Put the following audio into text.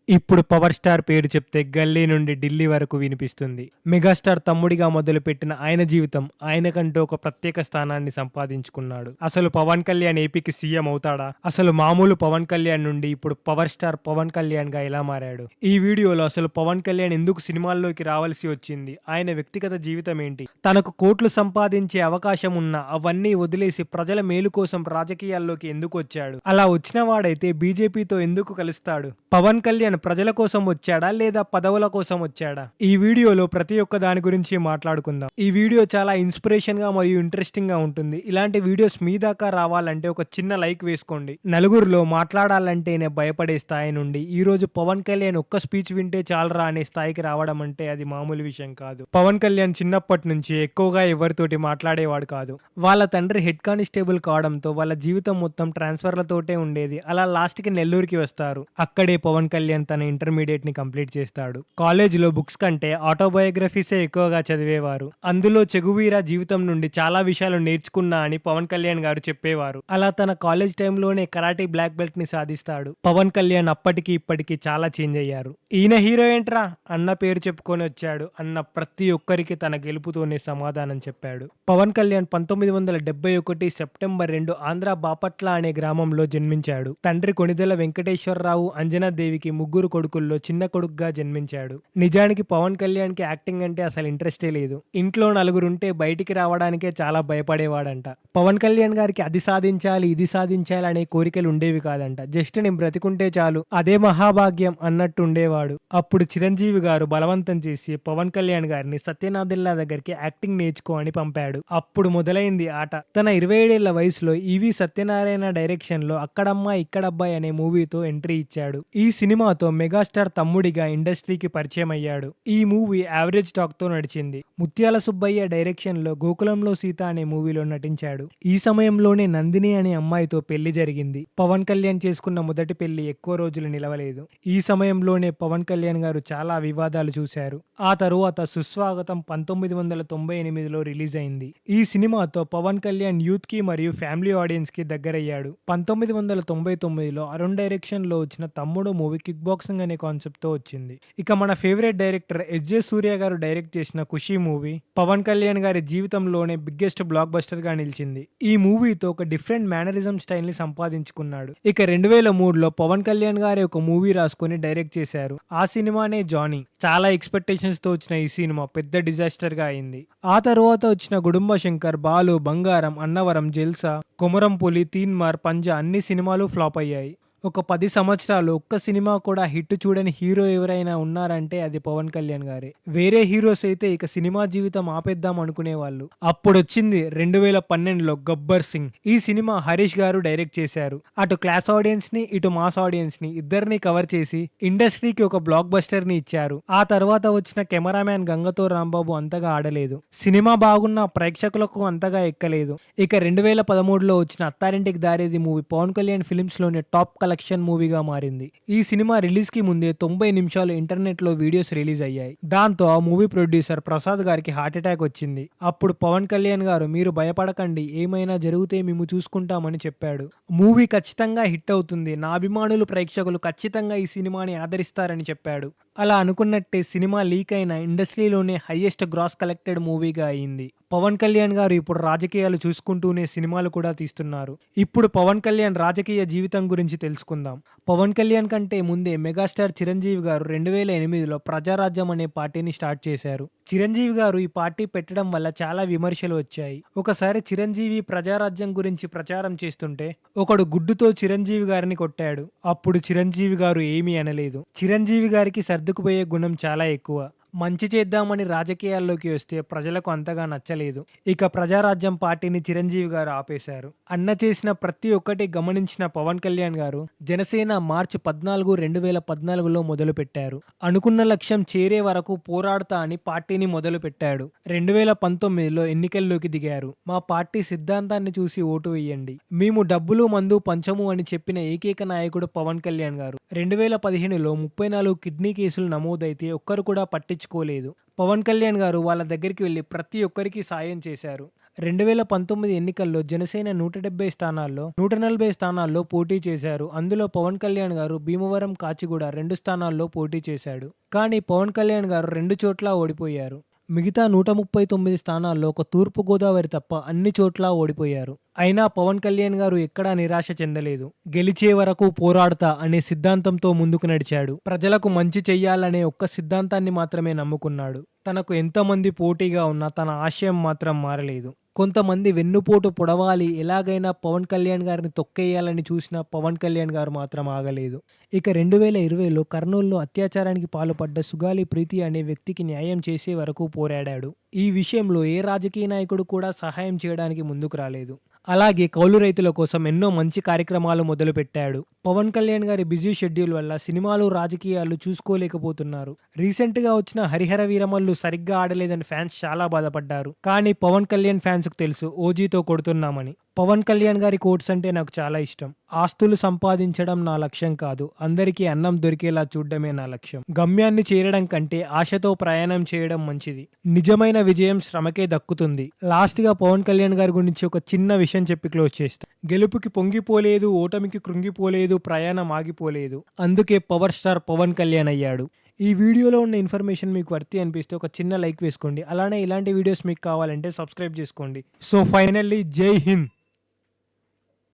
ఇప్పుడు power star పేరు చెప్తే గల్లీ నుండి ఢిల్లీ వరకు వినిపిస్తుంది. మెగాస్టార్ తమ్ముడిగా మొదలుపెట్టిన ఆయన జీవితం ఆయనకంటూ ఒక ప్రత్యేక స్థానాన్ని సంపాదించుకున్నాడు. అసలు పవన్ కళ్యాణ్ ఏపీకి సీఎం అవుతాడా? అసలు మామూలు పవన్ కళ్యాణ్ నుండి ఇప్పుడు పవర్ స్టార్ పవన్ కళ్యాణ్ గా ఎలా మారాడు? ఈ వీడియోలో అసలు పవన్ కళ్యాణ్ ఎందుకు సినిమాల్లోకి రావాల్సి వచ్చింది, ఆయన వ్యక్తిగత జీవితం ఏంటి, తనకు కోట్లు సంపాదించే అవకాశం ఉన్నా అవన్నీ వదిలేసి ప్రజల మేలు కోసం రాజకీయాల్లోకి ఎందుకు వచ్చాడు, అలా వచ్చిన వాడైతే బీజేపీతో ఎందుకు కలుస్తాడు, పవన్ కళ్యాణ్ ప్రజల కోసం వచ్చాడా లేదా పదవుల కోసం వచ్చాడా? ఈ వీడియోలో ప్రతి ఒక్క దాని గురించి మాట్లాడుకుందాం. ఈ వీడియో చాలా ఇన్స్పిరేషన్ గా మరియు ఇంట్రెస్టింగ్ గా ఉంటుంది. ఇలాంటి వీడియోస్ మీ దాకా రావాలంటే ఒక చిన్న లైక్ వేసుకోండి. నలుగురిలో మాట్లాడాలంటేనే భయపడే స్థాయి నుండి ఈ రోజు పవన్ కళ్యాణ్ ఒక్క స్పీచ్ వింటే చాలరా అనే స్థాయికి రావడం అంటే అది మామూలు విషయం కాదు. పవన్ కళ్యాణ్ చిన్నప్పటి నుంచి ఎక్కువగా ఎవరితోటి మాట్లాడేవాడు కాదు. వాళ్ళ తండ్రి హెడ్ కానిస్టేబుల్ కావడంతో వాళ్ళ జీవితం మొత్తం ట్రాన్స్ఫర్లతోటే ఉండేది. అలా లాస్ట్ కి నెల్లూరుకి వస్తారు. అక్కడే పవన్ కళ్యాణ్ తన ఇంటర్మీడియట్ ని కంప్లీట్ చేస్తాడు. కాలేజీలో బుక్స్ కంటే ఆటోబయోగ్రఫీసే ఎక్కువగా చదివేవారు. అందులో చెగువీరా జీవితం నుండి చాలా విషయాలు నేర్చుకున్నా అని పవన్ కళ్యాణ్ గారు చెప్పేవారు. అలా తన కాలేజ్ టైంలోనే కరాటీ బ్లాక్ బెల్ట్ ని సాధిస్తాడు. పవన్ కళ్యాణ్ అప్పటికి ఇప్పటికి చాలా చేంజ్ అయ్యారు. ఈయన హీరో ఏంట్రా అన్న పేరు చెప్పుకొని వచ్చాడు అన్న ప్రతి ఒక్కరికి తన గెలుపుతోనే సమాధానం చెప్పాడు. పవన్ కళ్యాణ్ 1971 సెప్టెంబర్ 2 ఆంధ్ర బాపట్ల అనే గ్రామంలో జన్మించాడు. తండ్రి కొణిదెల వెంకటేశ్వరరావు, అంజనాదేవికి ముగ్గురు కొడుకుల్లో చిన్న కొడుకుగా జన్మించాడు. నిజానికి పవన్ కళ్యాణ్ కి యాక్టింగ్ అంటే అసలు ఇంట్రెస్టే లేదు. ఇంట్లో నలుగురుంటే బయటికి రావడానికే చాలా భయపడేవాడంట. పవన్ కళ్యాణ్ గారికి అది సాధించాలి ఇది సాధించాలి అనే కోరికలు ఉండేవి కాదంట. జస్ట్ నేను బ్రతికుంటే చాలు అదే మహాభాగ్యం అన్నట్టు ఉండేవాడు. అప్పుడు చిరంజీవి గారు బలవంతం చేసి పవన్ కళ్యాణ్ గారిని సత్యనాథెల్లా దగ్గరికి యాక్టింగ్ నేర్చుకో అని పంపాడు. అప్పుడు మొదలైంది ఆట. తన 27 ఏళ్ల వయసులో ఈవి సత్యనారాయణ డైరెక్షన్ లో అక్కడమ్మా ఇక్కడబ్బాయి అనే మూవీతో ఎంట్రీ ఇచ్చాడు. ఈ సినిమాతో మెగాస్టార్ తమ్ముడిగా ఇండస్ట్రీకి పరిచయం అయ్యాడు. ఈ మూవీ యావరేజ్ టాక్ తో నడిచింది. ముత్యాల సుబ్బయ్య డైరెక్షన్ లో గోకులంలో సీత అనే మూవీలో నటించాడు. ఈ సమయంలోనే నందిని అనే అమ్మాయితో పెళ్లి జరిగింది. పవన్ కళ్యాణ్ చేసుకున్న మొదటి పెళ్లి ఎక్కువ రోజులు నిలవలేదు. ఈ సమయంలోనే పవన్ కళ్యాణ్ గారు చాలా వివాదాలు చూశారు. ఆ తరువాత సుస్వాగతం 1998లో రిలీజ్ అయింది. ఈ సినిమాతో పవన్ కళ్యాణ్ యూత్ కి మరియు ఫ్యామిలీ ఆడియన్స్ కి దగ్గరయ్యాడు. 1999లో అరుణ్ డైరెక్షన్ లో వచ్చిన తమ్ముడు మూవీ కిక్ బాక్సింగ్ అనే కాన్సెప్ట్ తో వచ్చింది. ఇక మన ఫేవరెట్ డైరెక్టర్ ఎస్జే సూర్య గారు డైరెక్ట్ చేసిన ఖుషీ మూవీ పవన్ కళ్యాణ్ గారి జీవితంలోనే బిగ్గెస్ట్ బ్లాక్ బస్టర్ గా నిలిచింది. ఈ మూవీతో ఒక డిఫరెంట్ మేనరిజం స్టైల్ ని సంపాదించుకున్నాడు. ఇక 2003లో పవన్ కళ్యాణ్ గారి ఒక మూవీ రాసుకొని డైరెక్ట్ చేశారు. ఆ సినిమానే జానీ. చాలా ఎక్స్పెక్టేషన్స్ తో వచ్చిన ఈ సినిమా పెద్ద డిజాస్టర్ గా అయింది. ఆ తర్వాత వచ్చిన గుడుంబ శంకర్, బాలు, బంగారం, అన్నవరం, జల్సా, కొమరం పులి, తీన్మార్, పంజా అన్ని సినిమాలు ఫ్లాప్ అయ్యాయి. ఒక 10 సంవత్సరాలు ఒక్క సినిమా కూడా హిట్ చూడని హీరో ఎవరైనా ఉన్నారంటే అది పవన్ కళ్యాణ్ గారే. వేరే హీరోస్ అయితే ఇక సినిమా జీవితం ఆపేద్దాం అనుకునేవాళ్ళు. అప్పుడు వచ్చింది 2012లో గబ్బర్ సింగ్. ఈ సినిమా హరీష్ గారు డైరెక్ట్ చేశారు. అటు క్లాస్ ఆడియన్స్ ని ఇటు మాస్ ఆడియన్స్ ని ఇద్దరిని కవర్ చేసి ఇండస్ట్రీకి ఒక బ్లాక్ బస్టర్ ని ఇచ్చారు. ఆ తర్వాత వచ్చిన కెమెరామ్యాన్ గంగతో రాంబాబు అంతగా ఆడలేదు. సినిమా బాగున్న ప్రేక్షకులకు అంతగా ఎక్కలేదు. ఇక 2013లో వచ్చిన అత్తారింటికి దారేది మూవీ పవన్ కళ్యాణ్ ఫిలిమ్స్ లోని టాప్ కలెక్షన్ మూవీగా మారింది. ఈ సినిమా రిలీజ్ కి ముందే 90 నిమిషాలు ఇంటర్నెట్ లో వీడియోస్ రిలీజ్ అయ్యాయి. దాంతో ఆ మూవీ ప్రొడ్యూసర్ ప్రసాద్ గారికి హార్ట్ అటాక్ వచ్చింది. అప్పుడు పవన్ కళ్యాణ్ గారు మీరు భయపడకండి, ఏమైనా జరిగితే మేము చూసుకుంటామని చెప్పాడు. మూవీ ఖచ్చితంగా హిట్ అవుతుంది, నా అభిమానులు ప్రేక్షకులు ఖచ్చితంగా ఈ సినిమాని ఆదరిస్తారని చెప్పాడు. అలా అనుకున్నట్టే సినిమా లీక్ అయిన ఇండస్ట్రీలోనే హైయెస్ట్ గ్రాస్ కలెక్టెడ్ మూవీగా అయింది. పవన్ కళ్యాణ్ గారు ఇప్పుడు రాజకీయాలు చూసుకుంటూనే సినిమాలు కూడా తీస్తున్నారు. ఇప్పుడు పవన్ కళ్యాణ్ రాజకీయ జీవితం గురించి తెలుసుకుందాం. పవన్ కళ్యాణ్ కంటే ముందే మెగాస్టార్ చిరంజీవి గారు 2008లో ప్రజారాజ్యం అనే పార్టీని స్టార్ట్ చేశారు. చిరంజీవి గారు ఈ పార్టీ పెట్టడం వల్ల చాలా విమర్శలు వచ్చాయి. ఒకసారి చిరంజీవి ప్రజారాజ్యం గురించి ప్రచారం చేస్తుంటే ఒకడు గుడ్డుతో చిరంజీవి గారిని కొట్టాడు. అప్పుడు చిరంజీవి గారు ఏమీ అనలేదు. చిరంజీవి గారికి సర్దుకుపోయే గుణం చాలా ఎక్కువ. మంచి చేద్దామని రాజకీయాల్లోకి వస్తే ప్రజలకు అంతగా నచ్చలేదు. ఇక ప్రజారాజ్యం పార్టీని చిరంజీవి గారు ఆపేశారు. అన్న చేసిన ప్రతి ఒక్కటి గమనించిన పవన్ కళ్యాణ్ గారు జనసేన మార్చి 14, 2014లో మొదలు పెట్టారు. అనుకున్న లక్ష్యం చేరే వరకు పోరాడతా అని పార్టీని మొదలు పెట్టాడు. 2019లో ఎన్నికల్లోకి దిగారు. మా పార్టీ సిద్ధాంతాన్ని చూసి ఓటు వేయండి, మేము డబ్బులు మందు పంచము అని చెప్పిన ఏకైక నాయకుడు పవన్ కళ్యాణ్ గారు. 2015లో 34 కిడ్నీ కేసులు నమోదైతే ఒక్కరు కూడా పట్టించుకోలేదు. పవన్ కళ్యాణ్ గారు వాళ్ళ దగ్గరికి వెళ్ళి ప్రతి ఒక్కరికి సాయం చేశారు. 2019 ఎన్నికల్లో జనసేన 170 స్థానాల్లో 140 స్థానాల్లో పోటీ చేశారు. అందులో పవన్ కళ్యాణ్ గారు భీమవరం, కాచిగూడ 2 స్థానాల్లో పోటీ చేశాడు. కానీ పవన్ కళ్యాణ్ గారు 2 చోట్ల ఓడిపోయారు. మిగతా 139 స్థానాల్లో ఒక తూర్పు గోదావరి తప్ప అన్ని చోట్ల ఓడిపోయారు. అయినా పవన్ కళ్యాణ్ గారు ఎక్కడా నిరాశ చెందలేదు. గెలిచే వరకు పోరాడతా అనే సిద్ధాంతంతో ముందుకు నడిచాడు. ప్రజలకు మంచి చెయ్యాలనే ఒక్క సిద్ధాంతాన్ని మాత్రమే నమ్ముకున్నాడు. తనకు ఎంతమంది పోటీగా ఉన్నా తన ఆశయం మాత్రం మారలేదు. కొంతమంది వెన్నుపోటు పొడవాలి, ఎలాగైనా పవన్ కళ్యాణ్ గారిని తొక్కేయాలని చూసిన పవన్ కళ్యాణ్ గారు మాత్రం ఆగలేదు. ఇక 2020లో కర్నూలులో అత్యాచారానికి పాల్పడ్డ సుగాలి ప్రీతి అనే వ్యక్తికి న్యాయం చేసే వరకు పోరాడాడు. ఈ విషయంలో ఏ రాజకీయ నాయకుడు కూడా సహాయం చేయడానికి ముందుకు రాలేదు. అలాగే కౌలు రైతుల కోసం ఎన్నో మంచి కార్యక్రమాలు మొదలుపెట్టాడు. పవన్ కళ్యాణ్ గారి బిజీ షెడ్యూల్ వల్ల సినిమాలు, రాజకీయాలు చూసుకోలేకపోతున్నారు. రీసెంట్ గా వచ్చిన హరిహర వీరమల్లు సరిగ్గా ఆడలేదని ఫ్యాన్స్ చాలా బాధపడ్డారు. కానీ పవన్ కళ్యాణ్ ఫ్యాన్స్ కు తెలుసు ఓజీతో కొడుతున్నామని. పవన్ కళ్యాణ్ గారి కోట్స్ అంటే నాకు చాలా ఇష్టం. ఆస్తులు సంపాదించడం నా లక్ష్యం కాదు, అందరికీ అన్నం దొరికేలా చూడడమే నా లక్ష్యం. గమ్యాన్ని చేరడం కంటే ఆశతో ప్రయాణం చేయడం మంచిది. నిజమైన విజయం శ్రమకే దక్కుతుంది. లాస్ట్ గా పవన్ కళ్యాణ్ గారి గురించి ఒక చిన్న విషయం చెప్పి క్లోజ్ చేస్తా. గెలుపుకి పొంగిపోలేదు, ఓటమికి కృంగిపోలేదు, ప్రయాణం ఆగిపోలేదు. అందుకే పవర్ స్టార్ పవన్ కళ్యాణ్ అయ్యాడు. ఈ వీడియోలో ఉన్న ఇన్ఫర్మేషన్ మీకు వర్తి అనిపిస్తే ఒక చిన్న లైక్ వేసుకోండి. అలానే ఇలాంటి వీడియోస్ మీకు కావాలంటే సబ్స్క్రైబ్ చేసుకోండి. సో ఫైనల్లీ జై హింద్.